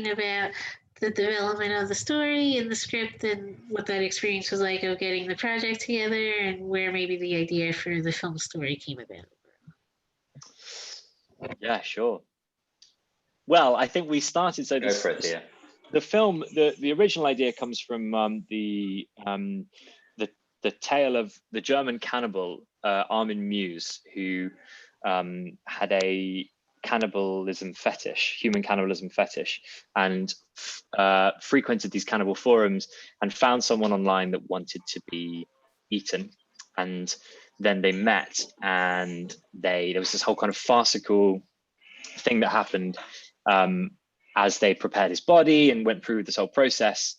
about the development of the story and the script and what that experience was like of getting the project together and where maybe the idea for the film story came about? Yeah, sure. Well, I think we started, so Go for it, Theo. The film, the original idea comes from the tale of the German cannibal Armin Muse, who had a cannibalism fetish, human cannibalism fetish, and frequented these cannibal forums and found someone online that wanted to be eaten. And then they met, and there was this whole kind of farcical thing that happened as they prepared his body and went through this whole process.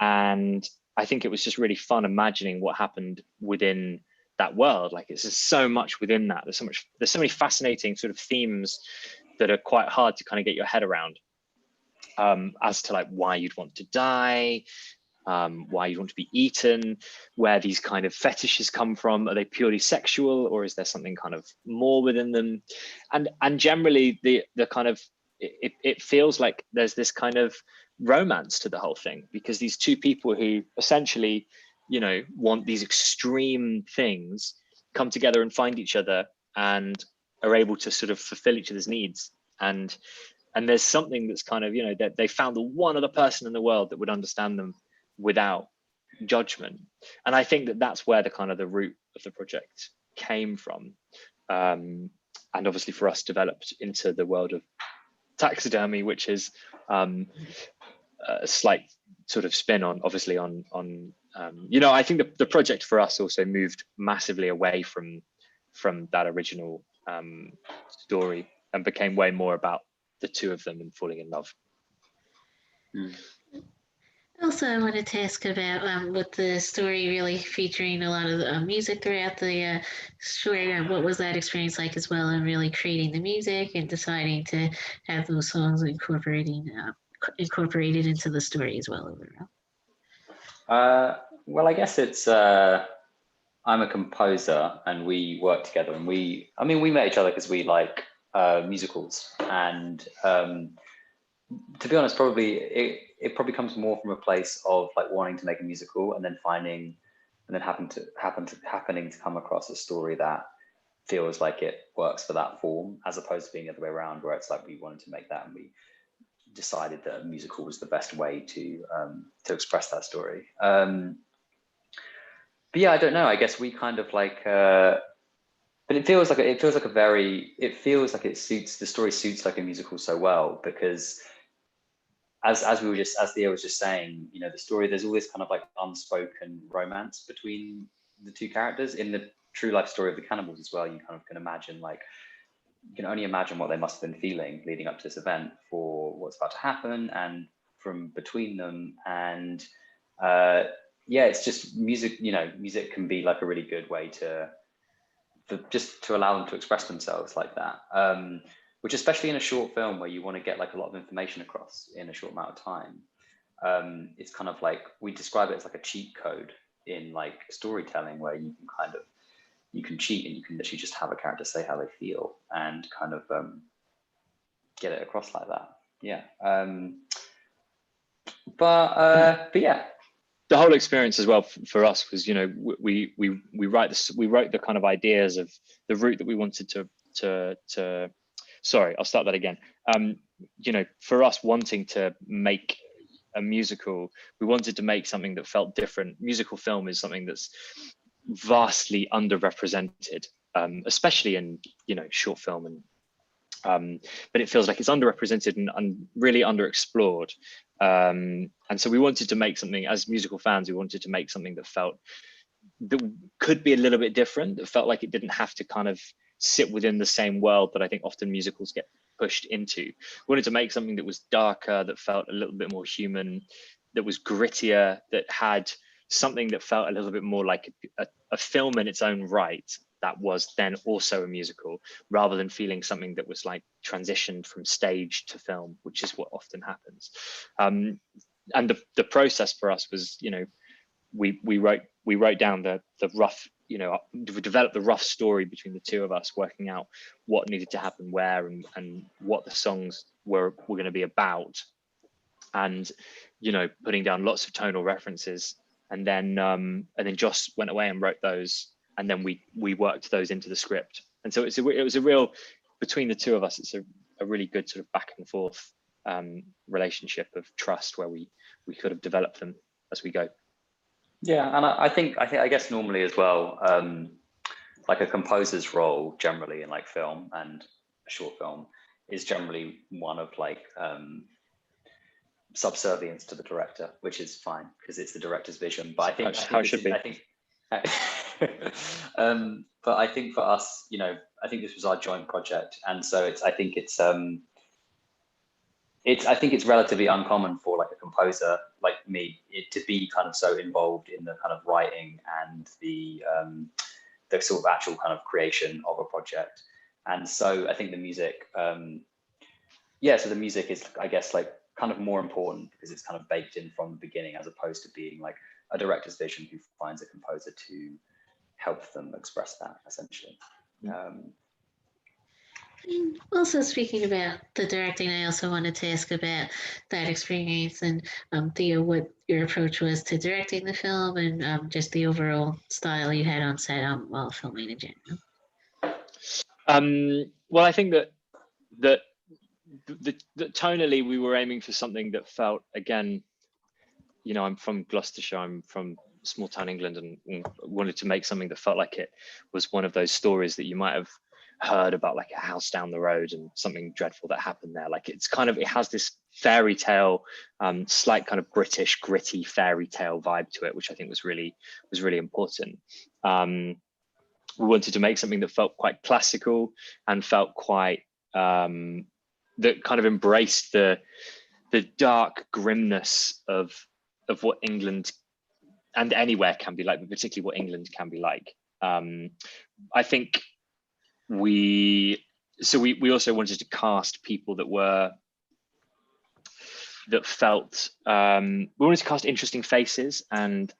And I think it was just really fun imagining what happened within that world. Like, it's just so much within that. There's so many fascinating sort of themes that are quite hard to kind of get your head around, as to like why you'd want to die, why you want to be eaten, where these kind of fetishes come from. Are they purely sexual, or is there something kind of more within them? And generally the kind of, it feels like there's this kind of romance to the whole thing, because these two people who essentially, you know, want these extreme things come together and find each other and are able to sort of fulfill each other's needs. And there's something that's kind of, you know, that they found the one other person in the world that would understand them without judgment. And I think that that's where the kind of the root of the project came from, and obviously for us developed into the world of taxidermy, which is a slight sort of spin on obviously on you know, I think the project for us also moved massively away from that original story and became way more about the two of them and falling in love. Also, I wanted to ask about with the story really featuring a lot of music throughout the story. What was that experience like as well, and really creating the music and deciding to have those songs incorporated into the story as well overall? Well, I guess it's I'm a composer, and we work together, and we met each other because we like musicals, and to be honest, probably it probably comes more from a place of like wanting to make a musical and then happening to come across a story that feels like it works for that form, as opposed to being the other way around, where it's like we wanted to make that and we decided that a musical was the best way to express that story. But yeah, I don't know. I guess we kind of like, but it feels like it suits the story, suits like a musical so well, because as Theo was just saying, you know, the story, there's all this kind of like unspoken romance between the two characters. In the true life story of the cannibals as well, you kind of can imagine, like, you can only imagine what they must have been feeling leading up to this event for what's about to happen and from between them. And yeah, it's just music, you know, music can be like a really good way to allow them to express themselves like that. Which, especially in a short film where you want to get like a lot of information across in a short amount of time, it's kind of like, we describe it as like a cheat code in like storytelling, where you can cheat and you can literally just have a character say how they feel and kind of get it across like that. Yeah. But yeah. The whole experience as well for us was, you know, we wrote the kind of ideas of the route that we wanted to sorry, I'll start that again. You know, for us wanting to make a musical, we wanted to make something that felt different. Musical film is something that's vastly underrepresented, especially in, you know, short film, and but it feels like it's underrepresented and really underexplored. And so we wanted to make something, as musical fans, we wanted to make something that could be a little bit different, that felt like it didn't have to kind of sit within the same world that I think often musicals get pushed into. We wanted to make something that was darker, that felt a little bit more human, that was grittier, that had something that felt a little bit more like a film in its own right, that was then also a musical, rather than feeling something that was like transitioned from stage to film, which is what often happens. And the process for us was, you know, we wrote down the rough, you know, we developed the rough story between the two of us, working out what needed to happen where, and what the songs were going to be about. and, you know, putting down lots of tonal references. And then Josh went away and wrote those, and then we worked those into the script. And so it was a real, between the two of us, it's a really good sort of back and forth relationship of trust, where we could have developed them as we go. Yeah, and I guess normally as well, like a composer's role generally in like film and a short film is generally one of like subservience to the director, which is fine because it's the director's vision. But I think how it should be. But I think for us, you know, I think this was our joint project, and so I think it's relatively uncommon for like a composer like me to be kind of so involved in the kind of writing and the sort of actual kind of creation of a project. And so I think the music, so the music is, I guess, like kind of more important because it's kind of baked in from the beginning, as opposed to being like a director's vision who finds a composer to help them express that, essentially. Also, speaking about the directing, I also wanted to ask about that experience and Theo, what your approach was to directing the film, and just the overall style you had on set while filming in general. Well, I think that tonally we were aiming for something that felt, again, you know, I'm from Gloucestershire, I'm from small town England, and wanted to make something that felt like it was one of those stories that you might have heard about, like a house down the road and something dreadful that happened there. Like it has this fairy tale, slight kind of British gritty fairy tale vibe to it, which I think was really important. We wanted to make something that felt quite classical and felt quite that kind of embraced the dark grimness of what England and anywhere can be like, but particularly what England can be like. I think we also wanted to cast people that felt we wanted to cast interesting faces and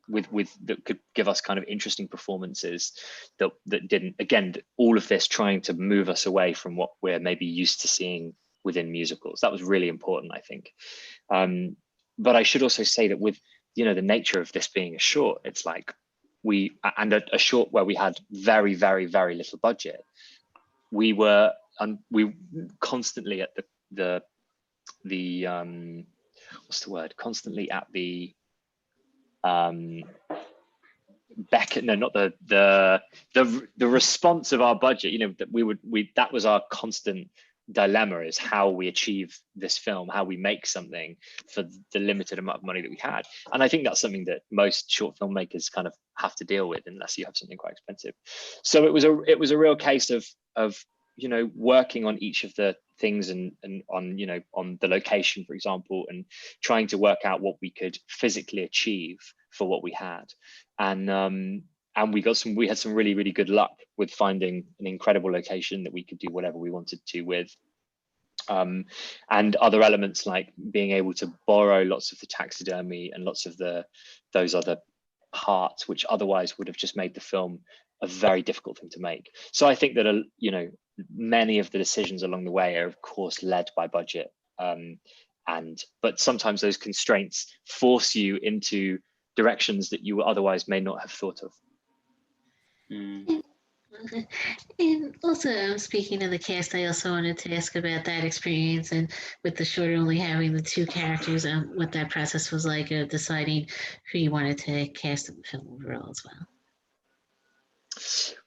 with that could give us kind of interesting performances that didn't, again, all of this trying to move us away from what we're maybe used to seeing within musicals. That was really important, I think. But I should also say that with, you know, the nature of this being a short, it's like a short where we had very, very, very little budget. We were constantly at the what's the word? Constantly at the the response of our budget. You know, that that was our constant dilemma, is how we achieve this film, how we make something for the limited amount of money that we had. And I think that's something that most short filmmakers kind of have to deal with, unless you have something quite expensive. So it was a real case of you know, working on each of the things and on, you know, on the location, for example, and trying to work out what we could physically achieve for what we had. And we had some really, really good luck with finding an incredible location that we could do whatever we wanted to with. And other elements like being able to borrow lots of the taxidermy and lots of those other parts, which otherwise would have just made the film a very difficult thing to make. So I think that, you know, many of the decisions along the way are of course led by budget, but sometimes those constraints force you into directions that you otherwise may not have thought of. And also, speaking of the cast, I also wanted to ask about that experience, and with the short only having the two characters, what that process was like of deciding who you wanted to cast in the film overall as well.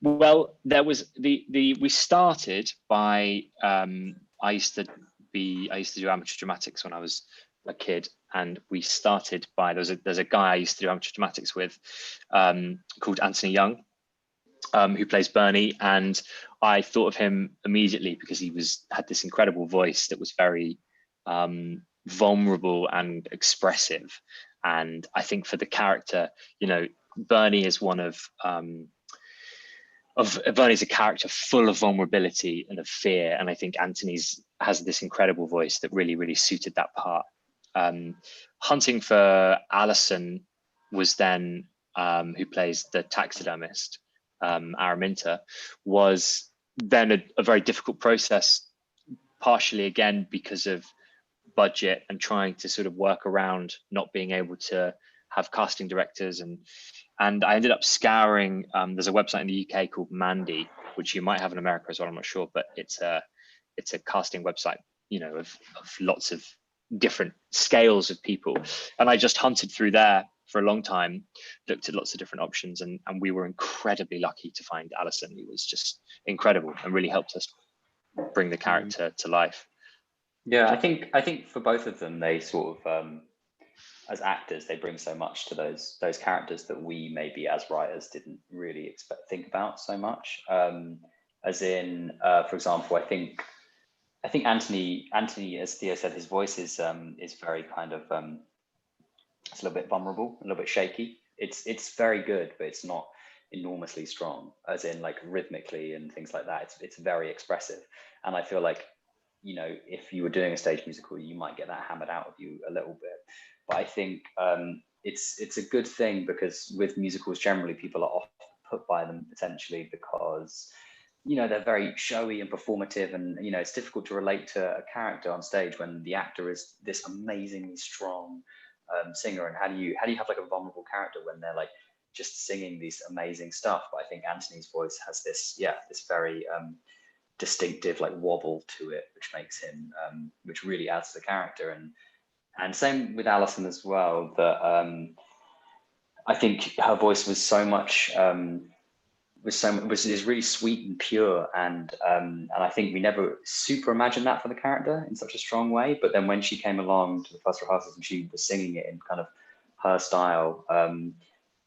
Well, there was we started by I used to do amateur dramatics when I was a kid, and we started by there's a guy I used to do amateur dramatics with called Anthony Young, who plays Bernie, and I thought of him immediately because he had this incredible voice that was very vulnerable and expressive. And I think for the character, you know, Bernie is Bernie's a character full of vulnerability and of fear, and I think Anthony's has this incredible voice that really, really suited that part. Hunting for Alison was then who plays the taxidermist, Araminta, was then a very difficult process, partially again because of budget and trying to sort of work around not being able to have casting directors, and I ended up scouring. There's a website in the UK called Mandy, which you might have in America as well, I'm not sure, but it's a casting website, you know, of lots of different scales of people. And I just hunted through there for a long time, looked at lots of different options, and we were incredibly lucky to find Alison, who was just incredible and really helped us bring the character to life. Yeah, I think for both of them, they sort of as actors, they bring so much to those characters that we maybe as writers didn't really think about so much. As in, for example, I think Anthony, as Theo said, his voice is very kind of it's a little bit vulnerable, a little bit shaky. It's very good, but it's not enormously strong, as in like rhythmically and things like that. It's very expressive, and I feel like, you know, if you were doing a stage musical, you might get that hammered out of you a little bit. But I think it's a good thing, because with musicals generally, people are often put by them potentially because, you know, they're very showy and performative, and, you know, it's difficult to relate to a character on stage when the actor is this amazingly strong singer. And how do you have like a vulnerable character when they're like just singing these amazing stuff? But I think Anthony's voice has this very distinctive like wobble to it, which makes him which really adds to the character. And same with Alison as well, that I think her voice was so much is really sweet and pure, and I think we never super imagined that for the character in such a strong way. But then when she came along to the first rehearsals and she was singing it in kind of her style,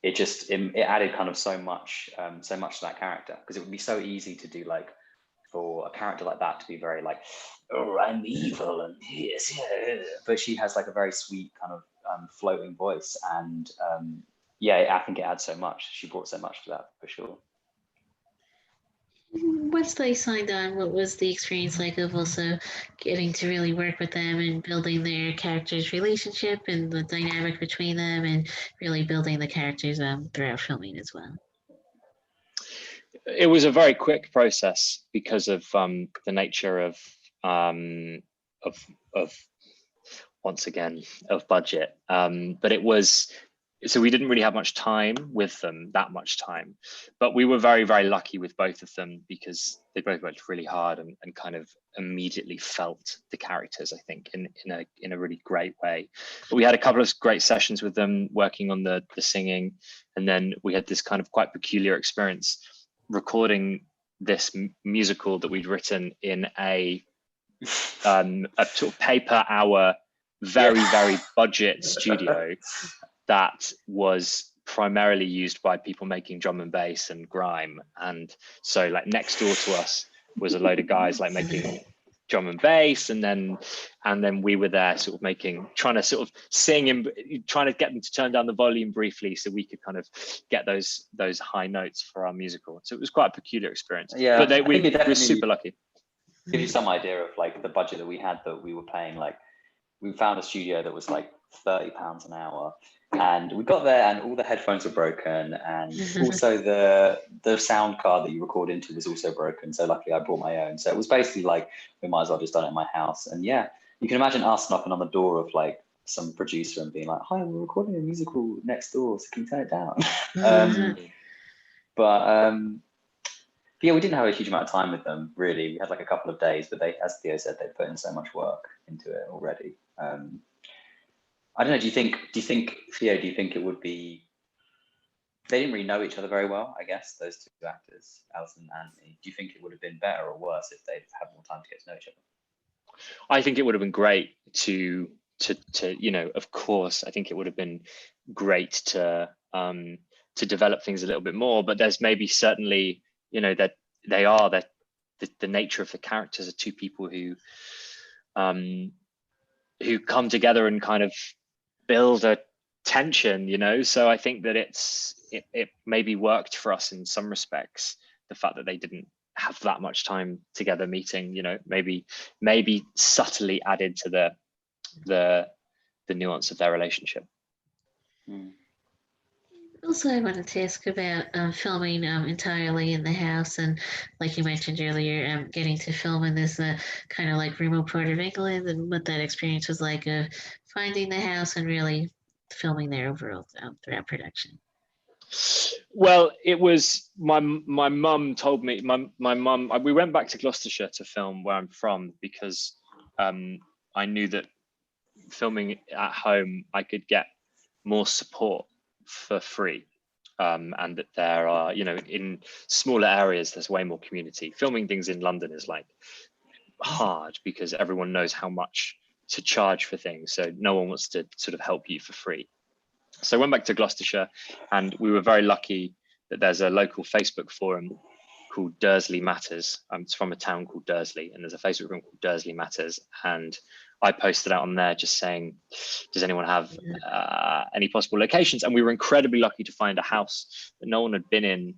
it added kind of so much to that character, because it would be so easy to do, like, for a character like that to be very like, oh, I'm evil and yes, yeah. But she has like a very sweet kind of floating voice, and I think it adds so much. She brought so much to that for sure. Once they signed on, what was the experience like of also getting to really work with them and building their characters' relationship and the dynamic between them, and really building the characters throughout filming as well? It was a very quick process because of the nature of once again of budget. But it was, so we didn't really have much time with them, that much time, but we were very, very lucky with both of them because they both worked really hard and kind of immediately felt the characters, I think, in a really great way. But we had a couple of great sessions with them working on the singing, and then we had this kind of quite peculiar experience recording this musical that we'd written in a sort of pay-per-hour, very, very budget studio that was primarily used by people making drum and bass and grime. And so like next door to us was a load of guys like making drum and bass, and then we were there sort of trying to sort of sing and trying to get them to turn down the volume briefly so we could kind of get those high notes for our musical. So it was quite a peculiar experience. Yeah, but we were super lucky. Give you some idea of like the budget that we had, that we were paying. Like, we found a studio that was like £30 an hour, and we got there and all the headphones were broken, and also the sound card that you record into was also broken. So luckily I brought my own. So it was basically like, we might as well just done it in my house. And yeah, you can imagine us knocking on the door of like some producer and being like, hi, we're recording a musical next door, so can you turn it down? But yeah, we didn't have a huge amount of time with them, really. We had like a couple of days, but they, as Theo said, they put in so much work into it already. I don't know. Do you think, Theo, do you think it would be, they didn't really know each other very well, I guess, those two actors, Alison and Anthony. Do you think it would have been better or worse if they'd had more time to get to know each other? I think it would have been great to you know, of course, I think it would have been great to develop things a little bit more, but there's maybe certainly, you know, that they are that the nature of the characters are two people who come together and kind of build a tension, you know. So I think that it maybe worked for us in some respects, the fact that they didn't have that much time together meeting, you know, maybe subtly added to the nuance of their relationship. Also, I wanted to ask about filming entirely in the house, and like you mentioned earlier, getting to film in this kind of like remote part of England, and what that experience was like of finding the house and really filming there overall throughout production. Well, it was my mum told me, my mum, we went back to Gloucestershire to film where I'm from because I knew that filming at home I could get more support for free, and that there are, you know, in smaller areas there's way more community. Filming things in London is like hard because everyone knows how much to charge for things, so no one wants to sort of help you for free. So I went back to Gloucestershire, and we were very lucky that there's a local Facebook forum called Dursley Matters. It's from a town called Dursley, and there's a Facebook group called Dursley Matters. And I posted out on there just saying, does anyone have any possible locations? And we were incredibly lucky to find a house that no one had been in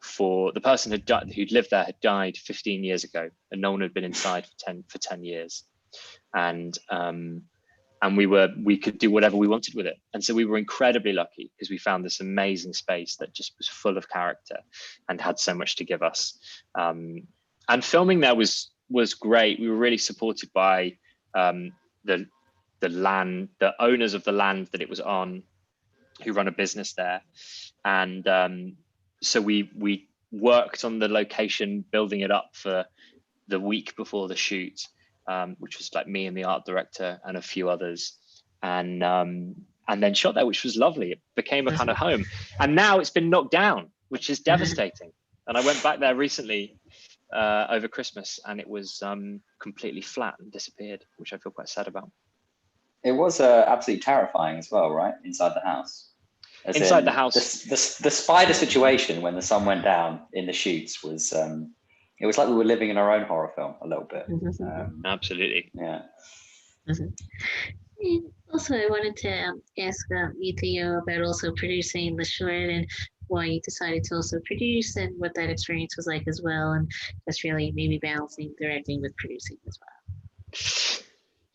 for, the person who'd lived there had died 15 years ago, and no one had been inside for 10 years. And we could do whatever we wanted with it. And so we were incredibly lucky because we found this amazing space that just was full of character and had so much to give us. And filming there was great. We were really supported by the owners of the land that it was on, who run a business there. And so we worked on the location, building it up for the week before the shoot. Which was like me and the art director and a few others, and then shot there, which was lovely. It became a kind of home, and now it's been knocked down, which is devastating. And I went back there recently over Christmas, and it was completely flat and disappeared, which I feel quite sad about. It was absolutely terrifying as well, right? Inside the house. Inside the house, the spider situation when the sun went down in the shoots was. It was like we were living in our own horror film a little bit. Absolutely. Yeah. And also, I wanted to ask you, Theo, about also producing the short and why you decided to also produce and what that experience was like as well, and just really maybe balancing directing with producing as well.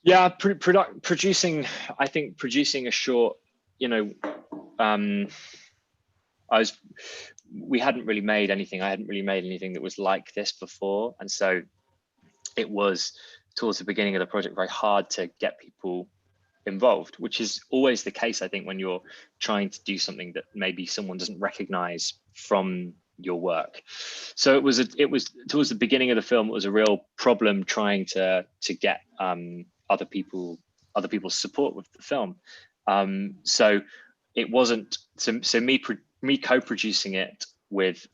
Yeah, producing. I think producing a short, you know, we hadn't really made anything. I hadn't really made anything that was like this before. And so it was towards the beginning of the project very hard to get people involved, which is always the case, I think, when you're trying to do something that maybe someone doesn't recognize from your work. So it was towards the beginning of the film, it was a real problem trying to get other people's support with the film. So it wasn't, so me co-producing it with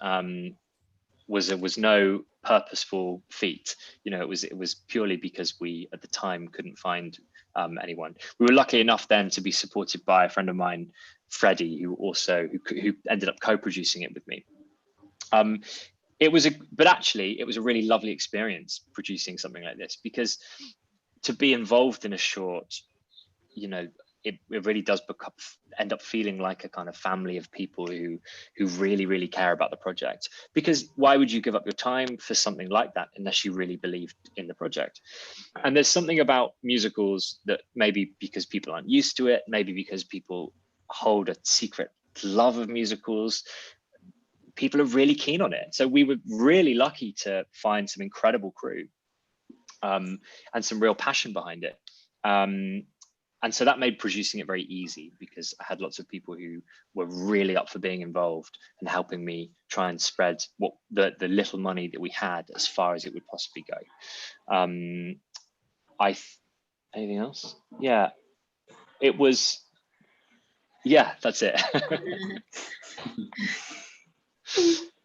was no purposeful feat. You know, it was purely because we at the time couldn't find anyone. We were lucky enough then to be supported by a friend of mine, Freddie, who ended up co-producing it with me. But actually it was a really lovely experience producing something like this, because to be involved in a short, you know, it really does end up feeling like a kind of family of people who really, really care about the project. Because why would you give up your time for something like that unless you really believed in the project? And there's something about musicals that, maybe because people aren't used to it, maybe because people hold a secret love of musicals, people are really keen on it. So we were really lucky to find some incredible crew and some real passion behind it. And so that made producing it very easy, because I had lots of people who were really up for being involved and helping me try and spread what the little money that we had as far as it would possibly go. Anything else? Yeah, it was, yeah, that's it.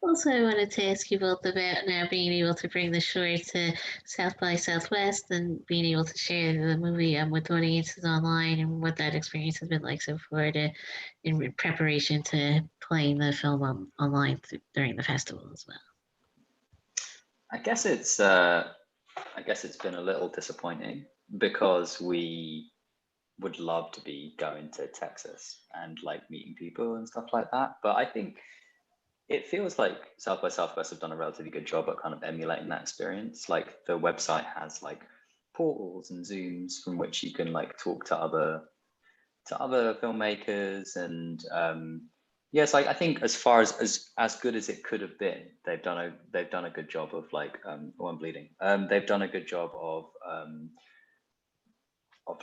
Also, I wanted to ask you both about now being able to bring the short to South by Southwest and being able to share the movie with audiences online, and what that experience has been like so far in preparation to playing the film online during the festival as well. I guess it's been a little disappointing, because we would love to be going to Texas and like meeting people and stuff like that. But I think it feels like South by Southwest have done a relatively good job at kind of emulating that experience. Like the website has like portals and Zooms from which you can like talk to other filmmakers, and Yes, I think as far as good as it could have been, they've done a good job of like oh, I'm bleeding. They've done a good job of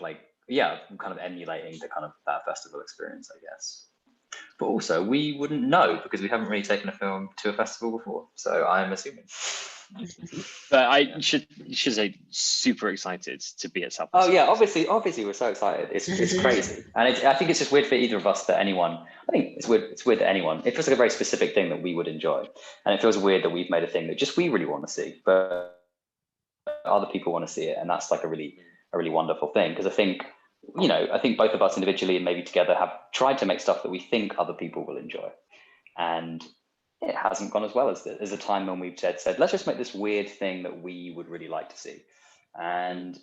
like, yeah, kind of emulating the kind of that festival experience, I guess. But also we wouldn't know because we haven't really taken a film to a festival before. So I'm assuming. But I should say super excited to be at South by Oh yeah, Southwest. obviously we're so excited. It's crazy, and I think it's just weird for either of us that anyone. I think it's weird. It's weird that anyone. It feels like a very specific thing that we would enjoy, and it feels weird that we've made a thing that just we really want to see, but other people want to see it, and that's like a really wonderful thing. Because I think both of us individually and maybe together have tried to make stuff that we think other people will enjoy, and it hasn't gone as well as there's a time when we've said let's just make this weird thing that we would really like to see, and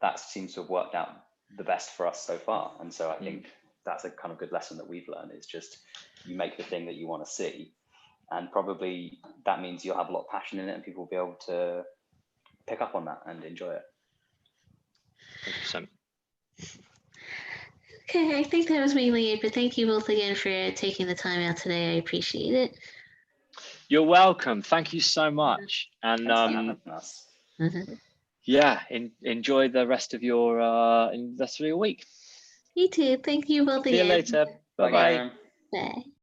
that seems to have worked out the best for us so far. And so I think that's a kind of good lesson that we've learned, is just you make the thing that you want to see, and probably that means you'll have a lot of passion in it and people will be able to pick up on that and enjoy it. 100%. Okay, I think that was mainly it, but thank you both again for taking the time out today. I appreciate it. You're welcome. Thank you so much. And Thanks for having us. yeah, enjoy the rest of your week. You too. Thank you both See you again. later. Bye-bye. Bye.